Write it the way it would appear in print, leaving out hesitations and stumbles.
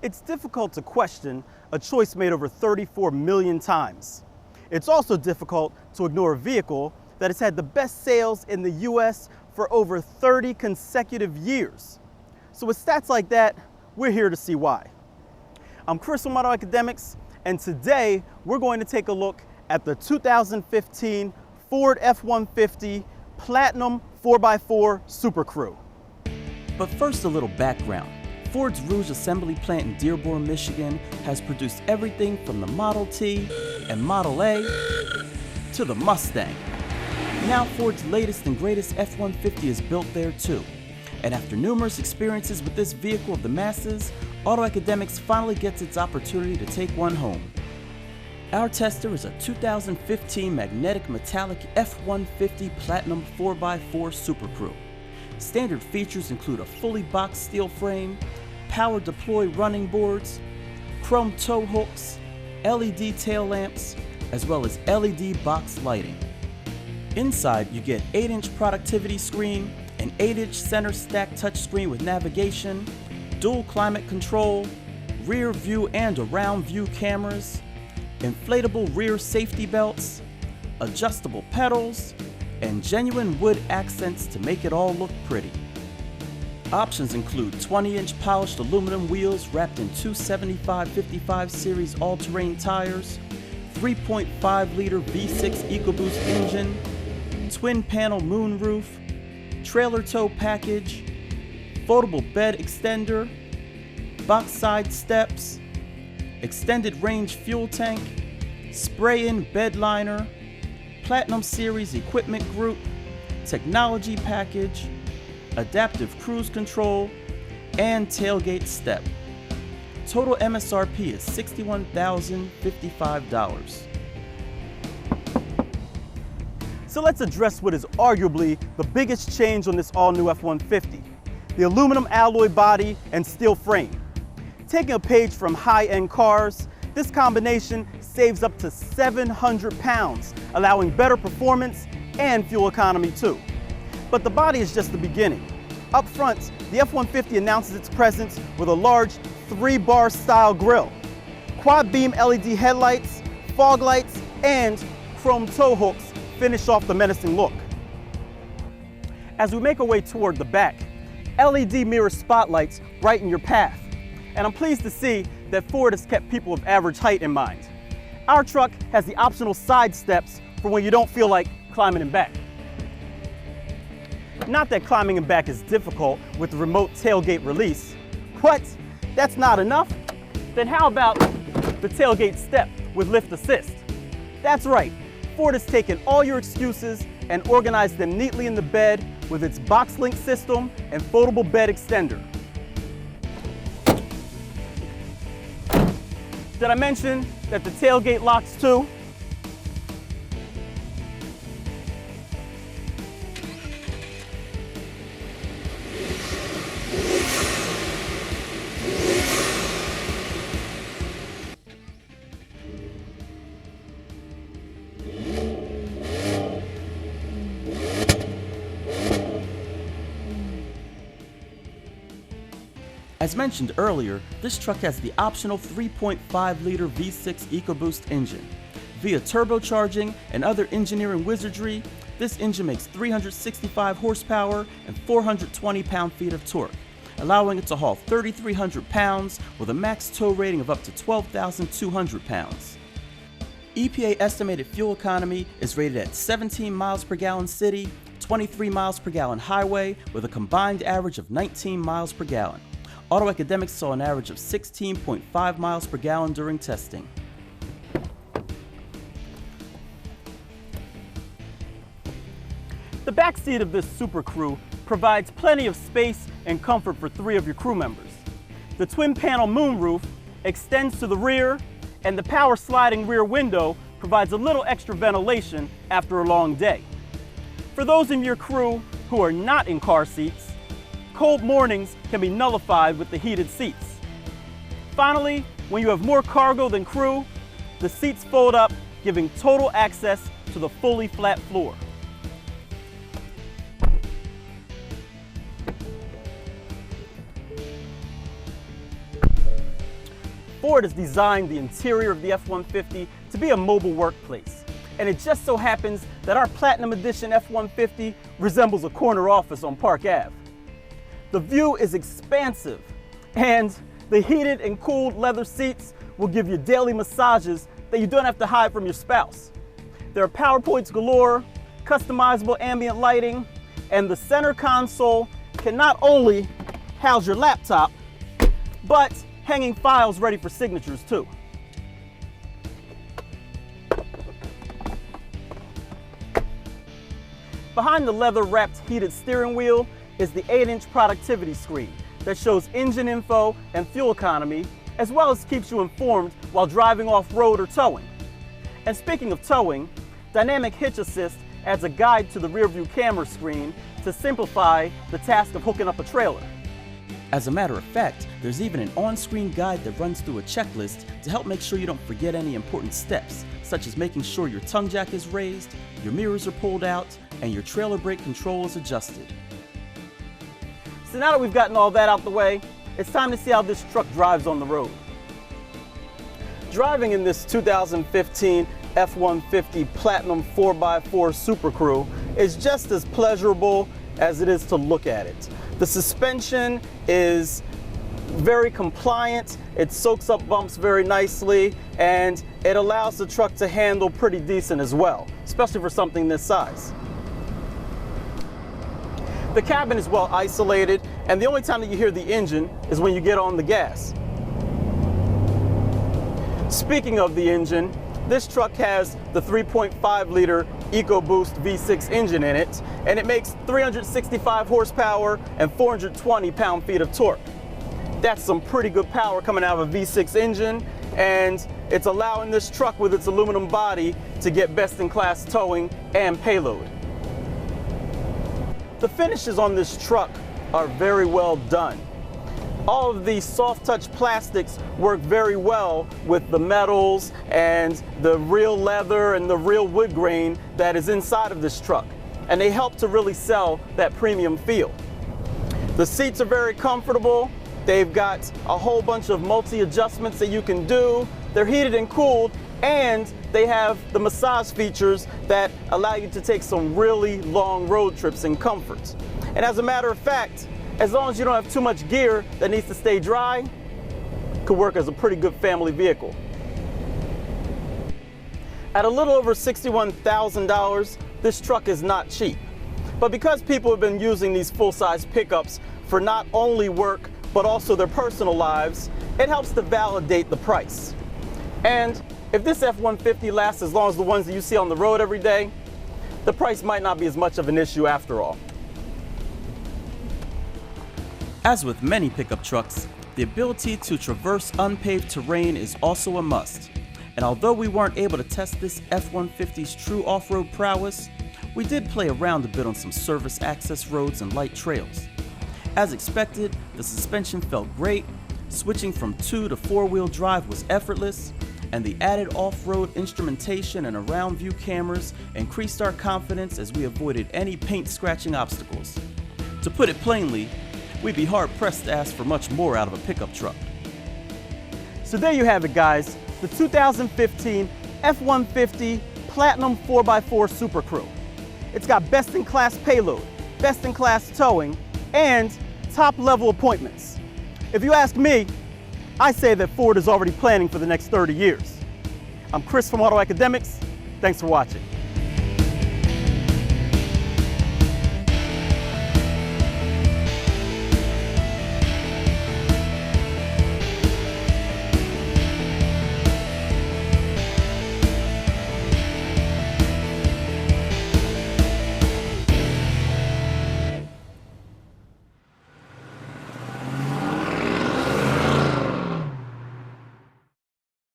It's difficult to question a choice made over 34 million times. It's also difficult to ignore a vehicle that has had the best sales in the US for over 30 consecutive years. So with stats like that, we're here to see why. I'm Chris from AutoAcademics, and today we're going to take a look at the 2015 Ford F-150 Platinum 4x4 SuperCrew. But first, a little background. Ford's Rouge assembly plant in Dearborn, Michigan has produced everything from the Model T and Model A to the Mustang. Now Ford's latest and greatest F-150 is built there too. And after numerous experiences with this vehicle of the masses, AutoAcademics finally gets its opportunity to take one home. Our tester is a 2015 magnetic metallic F-150 Platinum 4x4 SuperCrew. Standard features include a fully boxed steel frame, power deploy running boards, chrome tow hooks, LED tail lamps, as well as LED box lighting. Inside, you get 8-inch productivity screen, an 8-inch center stack touchscreen with navigation, dual climate control, rear view and around view cameras, inflatable rear safety belts, adjustable pedals, and genuine wood accents to make it all look pretty. Options include 20-inch polished aluminum wheels wrapped in 275/55 series all-terrain tires, 3.5-liter V6 EcoBoost engine, twin-panel moonroof, trailer tow package, foldable bed extender, box side steps, extended range fuel tank, spray-in bed liner, Platinum Series equipment group, technology package, adaptive cruise control, and tailgate step. Total M.S.R.P is $61,055. So let's address what is arguably the biggest change on this all-new F-150, the aluminum alloy body and steel frame. Taking a page from high-end cars, this combination saves up to 700 pounds, allowing better performance and fuel economy too. But the body is just the beginning. Up front, the F-150 announces its presence with a large 3-bar style grille, quad beam LED headlights, fog lights, and chrome tow hooks finish off the menacing look. As we make our way toward the back, LED mirror spotlights brighten your path. And I'm pleased to see that Ford has kept people of average height in mind. Our truck has the optional side steps for when you don't feel like climbing in back. Not that climbing in back is difficult with the remote tailgate release. What? That's not enough? Then how about the tailgate step with lift assist? That's right, Ford has taken all your excuses and organized them neatly in the bed with its box link system and foldable bed extender. Did I mention that the tailgate locks too? As mentioned earlier, this truck has the optional 3.5-liter V6 EcoBoost engine. Via turbocharging and other engineering wizardry, this engine makes 365 horsepower and 420 pound-feet of torque, allowing it to haul 3,300 pounds with a max tow rating of up to 12,200 pounds. EPA estimated fuel economy is rated at 17 miles per gallon city, 23 miles per gallon highway, with a combined average of 19 miles per gallon. AutoAcademics saw an average of 16.5 miles per gallon during testing. The back seat of this SuperCrew provides plenty of space and comfort for 3 of your crew members. The twin-panel moonroof extends to the rear, and the power sliding rear window provides a little extra ventilation after a long day. For those in your crew who are not in car seats, cold mornings can be nullified with the heated seats. Finally, when you have more cargo than crew, the seats fold up, giving total access to the fully flat floor. Ford has designed the interior of the F-150 to be a mobile workplace. And it just so happens that our Platinum Edition F-150 resembles a corner office on Park Ave. The view is expansive, and the heated and cooled leather seats will give you daily massages that you don't have to hide from your spouse. There are PowerPoints galore, customizable ambient lighting, and the center console can not only house your laptop, but hanging files ready for signatures too. Behind the leather-wrapped heated steering wheel is the 8-inch productivity screen that shows engine info and fuel economy, as well as keeps you informed while driving off-road or towing. And speaking of towing, Dynamic Hitch Assist adds a guide to the rear-view camera screen to simplify the task of hooking up a trailer. As a matter of fact, there's even an on-screen guide that runs through a checklist to help make sure you don't forget any important steps, such as making sure your tongue jack is raised, your mirrors are pulled out, and your trailer brake control is adjusted. So now that we've gotten all that out the way, it's time to see how this truck drives on the road. Driving in this 2015 F-150 Platinum 4x4 SuperCrew is just as pleasurable as it is to look at it. The suspension is very compliant, it soaks up bumps very nicely, and it allows the truck to handle pretty decent as well, especially for something this size. The cabin is well isolated, and the only time that you hear the engine is when you get on the gas. Speaking of the engine, this truck has the 3.5-liter EcoBoost V6 engine in it, and it makes 365 horsepower and 420 pound-feet of torque. That's some pretty good power coming out of a V6 engine, and it's allowing this truck with its aluminum body to get best-in-class towing and payload. The finishes on this truck are very well done. All of the soft touch plastics work very well with the metals and the real leather and the real wood grain that is inside of this truck, and they help to really sell that premium feel. The seats are very comfortable. They've got a whole bunch of multi-adjustments that you can do. They're heated and cooled, and they have the massage features that allow you to take some really long road trips in comfort. And as a matter of fact, as long as you don't have too much gear that needs to stay dry, it could work as a pretty good family vehicle. At a little over $61,000, this truck is not cheap. But because people have been using these full-size pickups for not only work, but also their personal lives, it helps to validate the price. And if this F-150 lasts as long as the ones that you see on the road every day, the price might not be as much of an issue after all. As with many pickup trucks, the ability to traverse unpaved terrain is also a must. And although we weren't able to test this F-150's true off-road prowess, we did play around a bit on some service access roads and light trails. As expected, the suspension felt great, switching from 2 to 4-wheel drive was effortless, and the added off-road instrumentation and around view cameras increased our confidence as we avoided any paint-scratching obstacles. To put it plainly, we'd be hard-pressed to ask for much more out of a pickup truck. So there you have it, guys, the 2015 F-150 Platinum 4x4 SuperCrew. It's got best-in-class payload, best-in-class towing, and top-level appointments. If you ask me, I say that Ford is already planning for the next 30 years. I'm Chris from AutoAcademics. Thanks for watching.